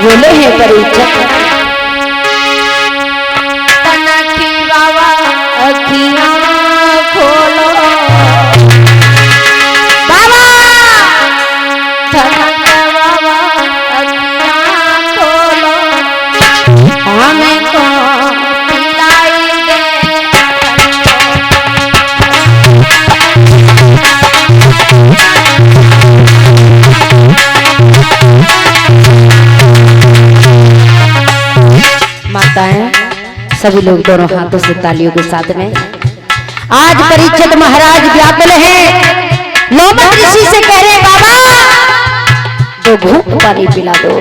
बोले हैं परीक्षक तनखी बाबा अखियां खोलो बाबा तनख बाबा अखियां खोलो हमें को पिलाई दे माताएं सभी लोग दोनों हाथों से तालियों के साथ में आज परीक्षित महाराज व्याकुल हैं। लोमक ऋषि से कह रहे बाबा दो घूंट पानी पिला दो।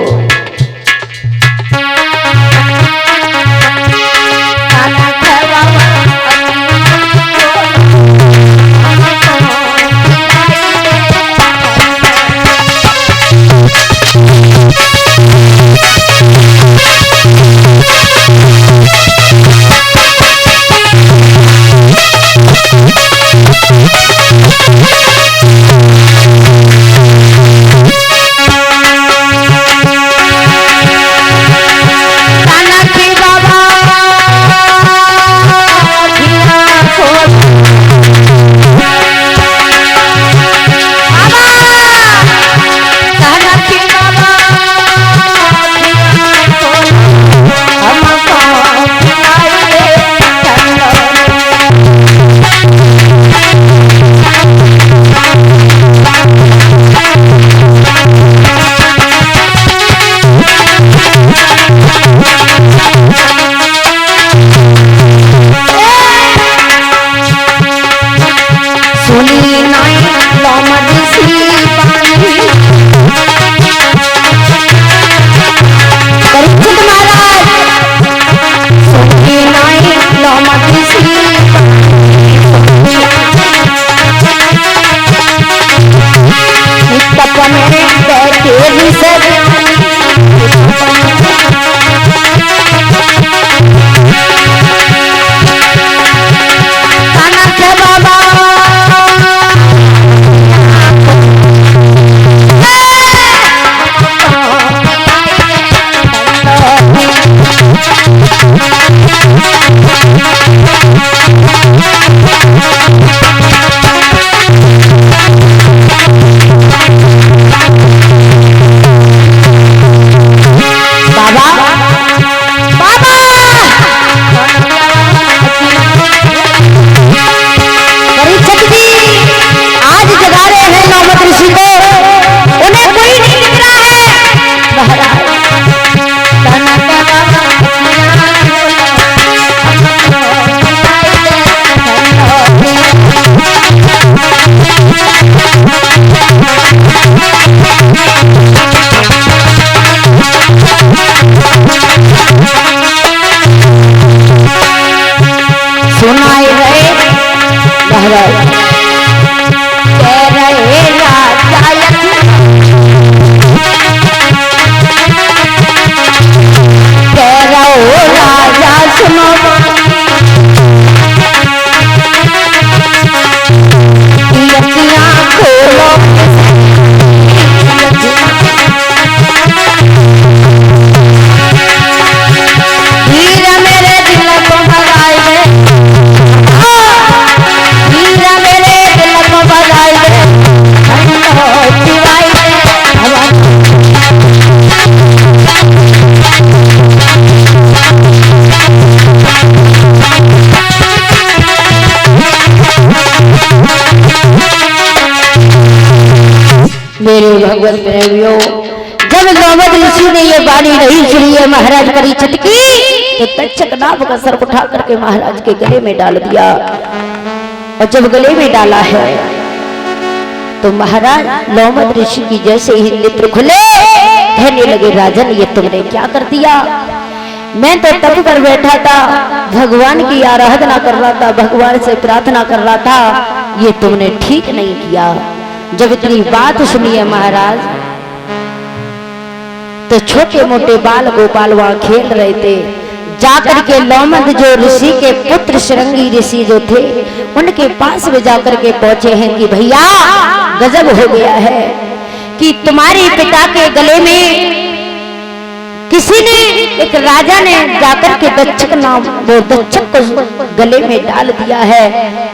मेरे भगवत प्रेमियों, जब लोमक ऋषि ने ये वाणी नहीं सुनी है महाराज परीक्षित की, तो तक्षक नाभ का सर उठा करके महाराज के गले में डाल दिया। और जब गले में डाला है तो महाराज लोमक ऋषि की जैसे ही नेत्र खुले कहने लगे, राजन ये तुमने क्या कर दिया? मैं तो तप कर बैठा था, भगवान की आराधना कर रहा था, भगवान से प्रार्थना कर रहा था, ये तुमने ठीक नहीं किया। जब इतनी बात सुनी है महाराज तो छोटे मोटे बाल गोपाल वहां खेल रहे थे। जाकर के लोमक जो ऋषि के पुत्र श्रृंगी ऋषि जो थे उनके पास में जाकर के पहुंचे हैं कि भैया गजब हो गया है कि तुम्हारे पिता के गले में किसी ने, एक राजा ने जाकर के दक्षक नाम, वो दक्षक को गले में डाल दिया है।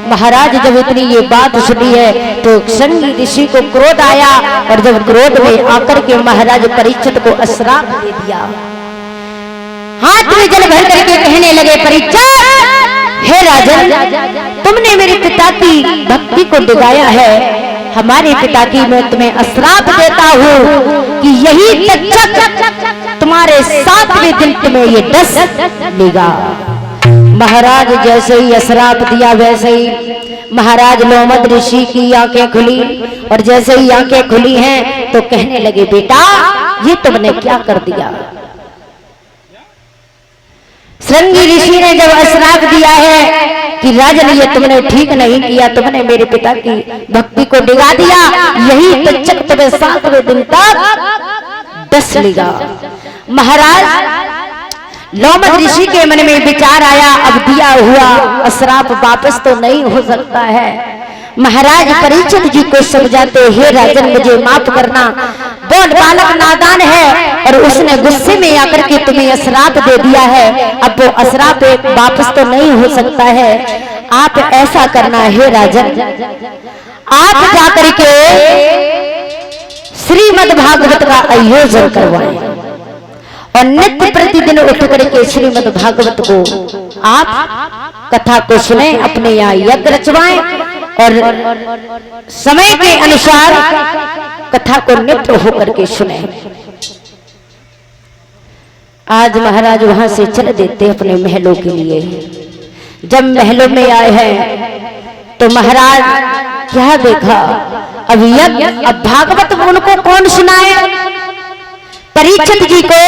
महाराज जब इतनी ये बात सुनी है तो संगी ऋषि को क्रोध आया, और जब क्रोध में आकर के महाराज परीक्षित को अश्राप दे दिया। हाथ में जल भर करके कहने लगे, परीक्षित, हे राजन, तुमने मेरे पिता की भक्ति को डिगाया है। हमारे पिता की मैं तुम्हें अश्राप देता हूँ कि यही दक्षक तुम्हारे 7वें दिन तुम्हें ये डस लेगा। महाराज जैसे ही अश्राप दिया वैसे ही महाराज लोमद ऋषि की आंखें खुली, और जैसे ही आंखें खुली हैं तो कहने लगे, बेटा ये तुमने क्या कर दिया। श्रृंगी ऋषि ने जब अश्राप दिया है कि राजन ये तुमने ठीक नहीं किया, तुमने मेरे पिता की भक्ति को डिगा दिया, यही दक्षक तुम्हें 7वें दिन तक डस लेगा। महाराज लोमद ऋषि के मन में विचार आया, अब दिया हुआ अश्राप वापस तो नहीं हो सकता है। महाराज परीक्षित जी को समझाते, हे राजन मुझे माफ करना, वो बालक नादान है और उसने गुस्से में आकर के तुम्हें अश्राप दे दिया है। अब वो अश्राप वापस तो नहीं हो सकता है। आप ऐसा करना, हे राजन, आप जाकर के श्रीमद् भागवत का आयोजन करवाएं और नित्य प्रतिदिन उठ करके श्रीमद् भागवत को आप कथा को सुने, अपने यहाँ यज्ञ रचवाएं और समय के अनुसार कथा को नित्य होकर के सुने। आज महाराज वहां से चल देते अपने महलों के लिए। जब महलों में आए हैं तो महाराज क्या देखा, अब यज्ञ, अब भागवत उनको कौन सुनाए। परीक्षित जी को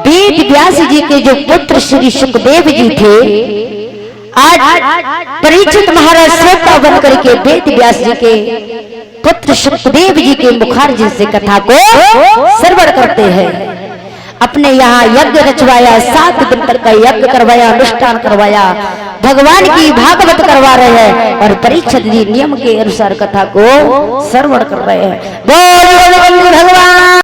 वेद व्यास जी के जो पुत्र श्री सुखदेव जी थे, आज परीक्षित महाराज श्रोता बन करके वेद व्यास जी के पुत्र सुखदेव जी के मुखारजी से कथा को श्रवण करते हैं। अपने यहाँ यज्ञ रचवाया, 7 दिन तक का यज्ञ करवाया, अनुष्ठान करवाया, भगवान की भागवत करवा रहे हैं और परीक्षित जी नियम के अनुसार कथा को श्रवण कर रहे हैं। बोल भगवान।